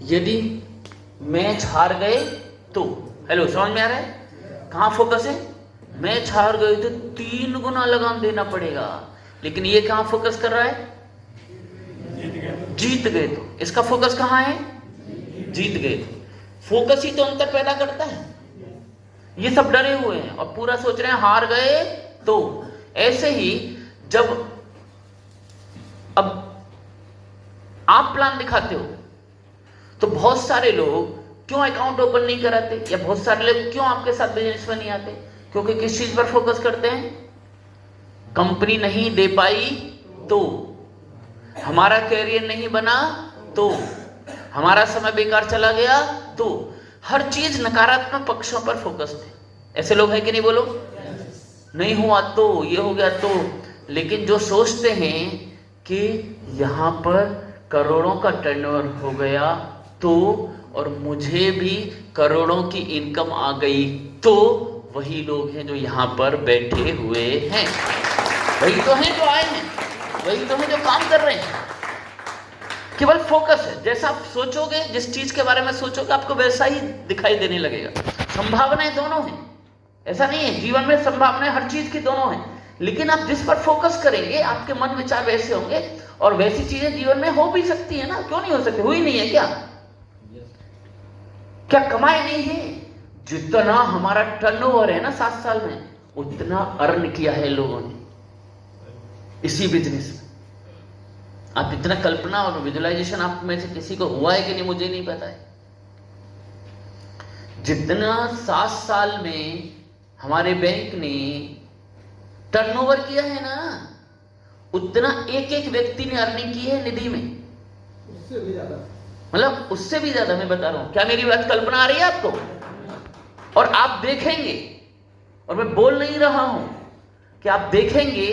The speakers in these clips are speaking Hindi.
यदि मैच हार गए तो, हेलो समझ में आ रहा है कहां फोकस है? मैच हार गए तो 3 गुना लगान देना पड़ेगा, लेकिन ये कहां फोकस कर रहा है? जीत गए तो। इसका फोकस कहां है? जीत गए तो। फोकस ही तो अंतर पैदा करता है। ये सब डरे हुए हैं और पूरा सोच रहे हैं हार गए तो। ऐसे ही जब अब आप प्लान दिखाते हो तो बहुत सारे लोग क्यों अकाउंट ओपन नहीं कराते, या बहुत सारे लोग क्यों आपके साथ बिजनेस में नहीं आते? क्योंकि किस चीज पर फोकस करते हैं? कंपनी नहीं दे पाई तो, हमारा कैरियर नहीं बना तो, हमारा समय बेकार चला गया तो, हर चीज नकारात्मक पक्षों पर फोकस थे। ऐसे लोग हैं कि नहीं? बोलो। नहीं हुआ तो, ये हो गया तो। लेकिन जो सोचते हैं कि यहां पर करोड़ों का टर्नओवर हो गया तो, और मुझे भी करोड़ों की इनकम आ गई तो, वही लोग हैं जो यहां पर बैठे हुए हैं। वही तो हैं जो आए हैं, वही तो हैं जो काम कर रहे हैं। केवल फोकस है। जैसा आप सोचोगे, जिस चीज के बारे में सोचोगे, आपको वैसा ही दिखाई देने लगेगा। संभावनाएं दोनों हैं, ऐसा नहीं है। जीवन में संभावनाएं हर चीज की दोनों हैं, लेकिन आप जिस पर फोकस करेंगे आपके मन विचार वैसे होंगे, और वैसी चीजें जीवन में हो भी सकती है ना। क्यों नहीं हो सकती? हुई नहीं है क्या? क्या कमाई नहीं है? जितना हमारा टर्नओवर है ना 7 साल में, उतना अर्न किया है लोगों ने इसी बिजनेस में। आप इतना कल्पना और विजुअलाइजेशन आप में से किसी को हुआ है कि नहीं, मुझे नहीं पता है। जितना 7 साल में हमारे बैंक ने टर्नओवर किया है ना, उतना एक एक व्यक्ति ने अर्निंग की है निधि में, उससे भी ज्यादा। मतलब उससे भी ज्यादा मैं बता रहा हूं। क्या मेरी बात कल्पना आ रही है आपको? और आप देखेंगे, और मैं बोल नहीं रहा हूं कि आप देखेंगे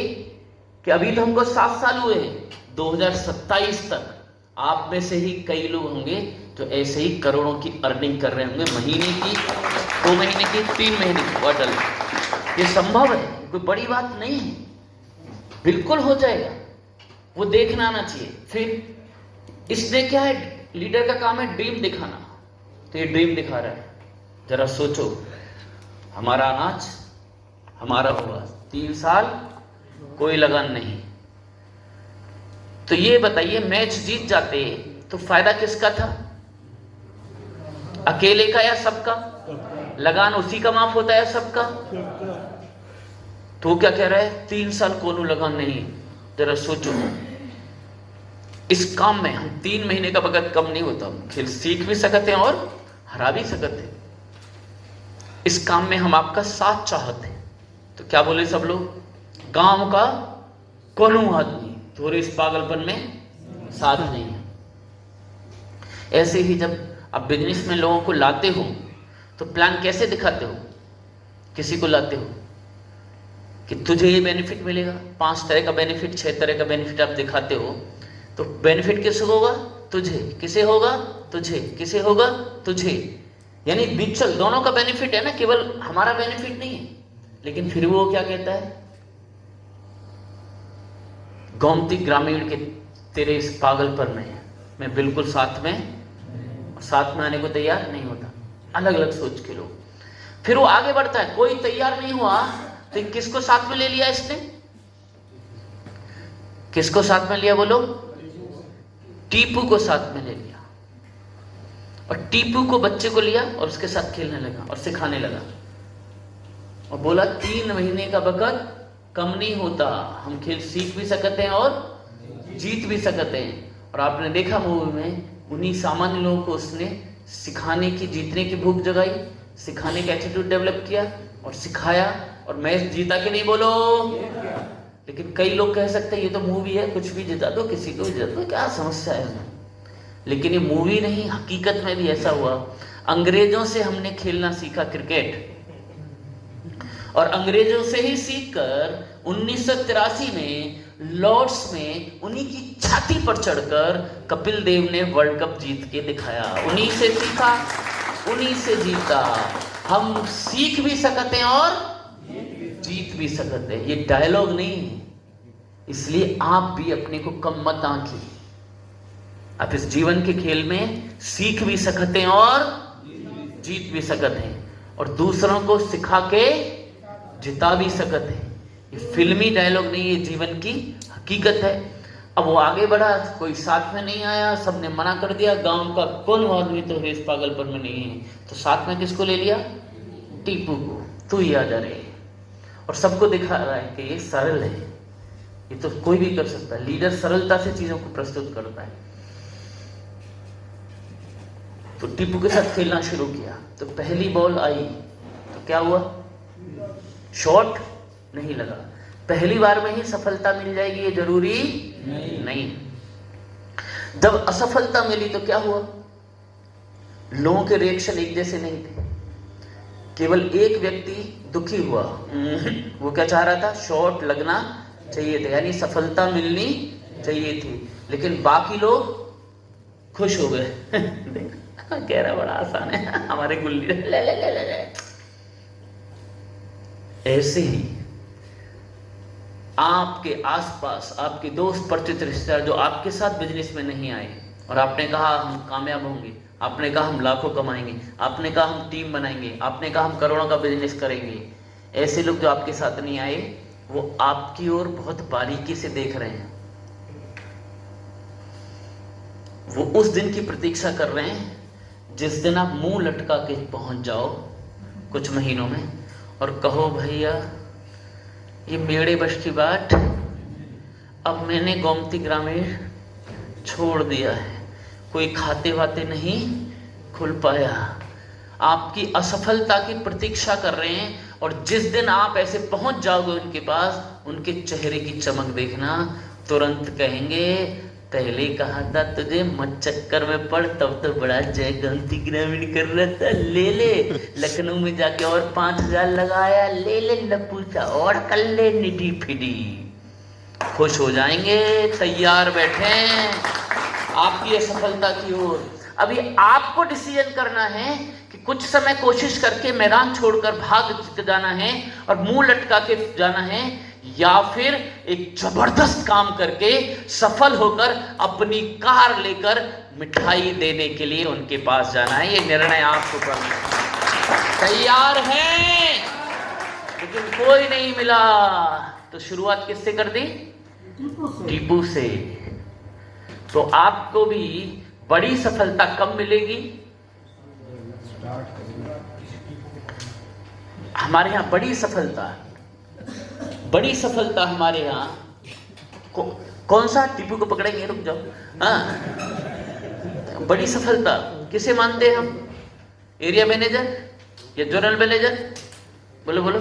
कि अभी तो हमको 7 साल हुए हैं, 2027 तक आप में से ही कई लोग होंगे जो ऐसे ही करोड़ों की अर्निंग कर रहे होंगे, महीने की, 2 महीने की, 3 महीने की क्वार्टर। ये संभव है, कोई बड़ी बात नहीं है, बिल्कुल हो जाएगा। वो देखना आना चाहिए। फिर इसने क्या है, लीडर का काम है ड्रीम दिखाना, तो ये ड्रीम दिखा रहा है। जरा सोचो, हमारा अनाज हमारा होगा, 3 साल कोई लगन नहीं, तो ये बताइए मैच जीत जाते तो फायदा किसका था? अकेले का या सबका? लगान उसी का माफ होता है सबका? तो क्या कह रहा है? 3 साल कोनो लगान नहीं। जरा सोचो, इस काम में हम 3 महीने का वक्त कम नहीं होता, खेल सीख भी सकते हैं और हरा भी सकते हैं। इस काम में हम आपका साथ चाहते हैं, तो क्या बोले सब लोग? गांव का कोनो आदमी थोड़े इस पागलपन में साथ नहीं है। ऐसे ही जब आप बिजनेस में लोगों को लाते हो तो प्लान कैसे दिखाते हो? किसी को लाते हो कि तुझे ये बेनिफिट मिलेगा, 5 तरह का बेनिफिट, 6 तरह का बेनिफिट आप दिखाते हो, तो बेनिफिट किसे होगा? तुझे। किसे होगा? तुझे। किसे होगा? तुझे। यानी म्यूचुअल, दोनों का बेनिफिट है ना, केवल हमारा बेनिफिट नहीं है। लेकिन फिर वो क्या कहता है? गोमती ग्रामीण के तेरे इस पागलपन में मैं बिल्कुल साथ में आने को तैयार नहीं होता। अलग अलग सोच के लोग। फिर वो आगे बढ़ता है, कोई तैयार नहीं हुआ तो किसको साथ में ले लिया इसने? किसको साथ में लिया बोलो? टीपू को साथ में ले लिया, और टीपू को, बच्चे को लिया और उसके साथ खेलने लगा और सिखाने लगा, और बोला 3 महीने का वक्त कम नहीं होता, हम खेल सीख भी सकते हैं और जीत भी सकते हैं। और आपने देखा मूवी में, उन्हीं सामान्य लोगों को उसने सिखाने की, जीतने की भूख जगाई, सिखाने का एटीट्यूड डेवलप किया और सिखाया, और मैच जीता कि नहीं बोलो? लेकिन कई लोग कह सकते हैं ये तो मूवी है, कुछ भी जिता दो, किसी को भी जिता दो, क्या समस्या है उसमें? लेकिन ये मूवी नहीं, हकीकत में भी ऐसा हुआ। अंग्रेजों से हमने खेलना सीखा क्रिकेट, और अंग्रेजों से ही सीखकर 1983 में लॉर्ड्स में उन्हीं की छाती पर चढ़कर कपिल देव ने वर्ल्ड कप जीत के दिखाया। उन्हीं से सीखा, उन्हीं से जीता। हम सीख भी सकते हैं और जीत भी सकते हैं, ये डायलॉग नहीं है। इसलिए आप भी अपने को कम मत आंकिए। आप इस जीवन के खेल में सीख भी सकते हैं और जीत भी सकते हैं, और दूसरों को सिखा के जिता भी सकते हैं। ये फिल्मी डायलॉग नहीं, ये जीवन की हकीकत है। अब वो आगे बढ़ा, कोई साथ में नहीं आया, सबने मना कर दिया, गांव का कौन आदमी तो इस पागलपन में नहीं है, तो साथ में किसको ले लिया? टीपू को। तू ही आ जा रहे, और सबको दिखा रहा है कि ये सरल है, ये तो कोई भी कर सकता है। लीडर सरलता से चीजों को प्रस्तुत करता है। तो टीपू के साथ खेलना शुरू किया। तो पहली बॉल आई तो क्या हुआ? शॉट नहीं लगा। पहली बार में ही सफलता मिल जाएगी ये जरूरी नहीं। जब असफलता मिली तो क्या हुआ? लोगों के रिएक्शन एक जैसे नहीं थे। केवल एक व्यक्ति दुखी हुआ। वो क्या चाह रहा था? शॉट लगना चाहिए था, यानी सफलता मिलनी चाहिए थी, लेकिन बाकी लोग खुश हो गए। कह रहा बड़ा आसान है, हमारे गुल्ली ले ले ले ले। ऐसे ही आपके आसपास आपके दोस्त परिचित रिश्तेदार जो आपके साथ बिजनेस में नहीं आए, और आपने कहा हम कामयाब होंगे, आपने कहा हम लाखों कमाएंगे, आपने कहा हम टीम बनाएंगे, आपने कहा हम करोड़ों का बिजनेस करेंगे, ऐसे लोग जो आपके साथ नहीं आए वो आपकी ओर बहुत बारीकी से देख रहे हैं। वो उस दिन की प्रतीक्षा कर रहे हैं जिस दिन आप मुंह लटका के पहुंच जाओ कुछ महीनों में और कहो भैया ये मेरे बश की बात, अब मैंने गोमती ग्रामीण छोड़ दिया है, कोई खाते वाते नहीं खुल पाया। आपकी असफलता की प्रतीक्षा कर रहे हैं, और जिस दिन आप ऐसे पहुंच जाओगे उनके पास, उनके चेहरे की चमक देखना, तुरंत कहेंगे पहले कहा था तुझे मत चक्कर में पड़, तब तो बड़ा जय गोमती ग्रामीण कर रहा था, ले ले लखनऊ में जाके और 5000 लगाया, ले ले लपूसा और कर ले निडी फिडी। खुश हो जाएंगे, तैयार बैठे आपकी असफलता की ओर। अभी आपको डिसीजन करना है कि कुछ समय कोशिश करके मैदान छोड़कर भाग जाना है और मुंह लटका के जाना है, या फिर एक जबरदस्त काम करके सफल होकर अपनी कार लेकर मिठाई देने के लिए उनके पास जाना है। ये निर्णय आपको करना है। तैयार हैं? लेकिन कोई नहीं मिला तो शुरुआत किससे कर दी? टीपू से। तो आपको भी बड़ी सफलता कब मिलेगी? हमारे यहां बड़ी सफलता हमारे यहाँ कौन सा? टीपू को पकड़ेंगे, रुक जाओ। हाँ, बड़ी सफलता किसे मानते हैं हम? एरिया मैनेजर या जनरल मैनेजर? बोलो बोलो।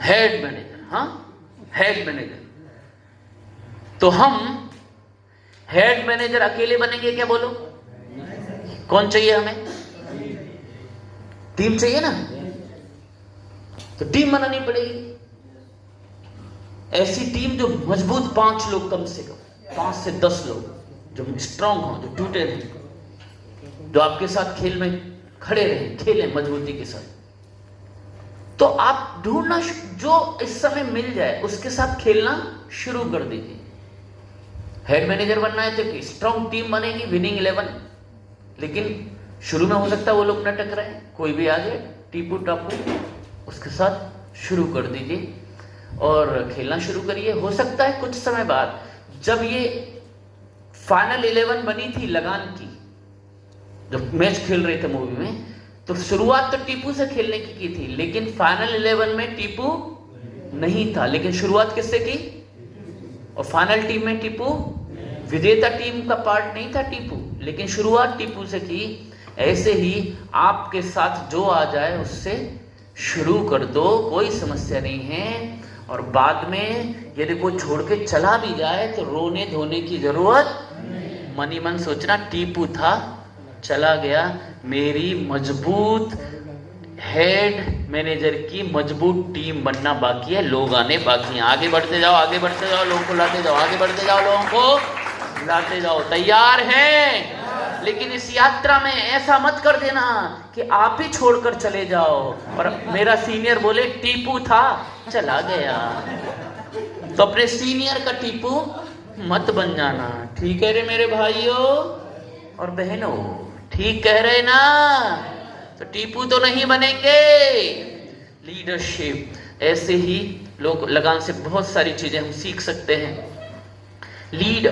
Head manager. हाँ, हेड मैनेजर। तो हम हेड मैनेजर अकेले बनेंगे क्या? बोलो, कौन चाहिए हमें? टीम चाहिए ना, तो टीम बनानी पड़ेगी। ऐसी टीम जो मजबूत, 5 लोग कम से कम, 5 से 10 लोग जो स्ट्रांग हो, जो टूटे नहीं, जो आपके साथ खेल में खड़े रहे, खेले मजबूती के साथ। तो आप ढूंढना, जो इस समय मिल जाए उसके साथ खेलना शुरू कर दीजिए। हेड मैनेजर बनना है तो स्ट्रांग टीम बनेगी, विनिंग 11। लेकिन शुरू में हो सकता है वो लोग न टकराए, कोई भी आ जाए टीपू टापू, उसके साथ शुरू कर दीजिए और खेलना शुरू करिए। हो सकता है कुछ समय बाद, जब ये फाइनल 11 बनी थी लगान की, जब मैच खेल रहे थे मूवी में, तो शुरुआत तो टीपू से खेलने की थी, लेकिन फाइनल 11 में टीपू नहीं था। लेकिन शुरुआत किससे की? और फाइनल टीम में टीपू, विजेता टीम का पार्ट नहीं था टीपू, लेकिन शुरुआत टीपू से की। ऐसे ही आपके साथ जो आ जाए उससे शुरू कर दो, कोई समस्या नहीं है। और बाद में यदि कोई छोड़ के चला भी जाए तो रोने धोने की जरूरत, मन ही मन सोचना टीपू था, चला गया, मेरी मजबूत हेड मैनेजर की मजबूत टीम बनना बाकी है, लोग आने बाकी हैं। आगे बढ़ते जाओ, आगे बढ़ते जाओ, लोगों को लाते जाओ, आगे बढ़ते जाओ, लोगों को लाते जाओ। तैयार हैं? लेकिन इस यात्रा में ऐसा मत कर देना कि आप ही छोड़कर चले जाओ और मेरा सीनियर बोले टीपू था चला गया। तो अपने सीनियर का टीपू मत बन जाना। ठीक है रे मेरे भाइयों और बहनों, ठीक कह रहे ना? तो टीपू तो नहीं बनेंगे। लीडरशिप, ऐसे ही लोग लगान से बहुत सारी चीजें हम सीख सकते हैं। लीड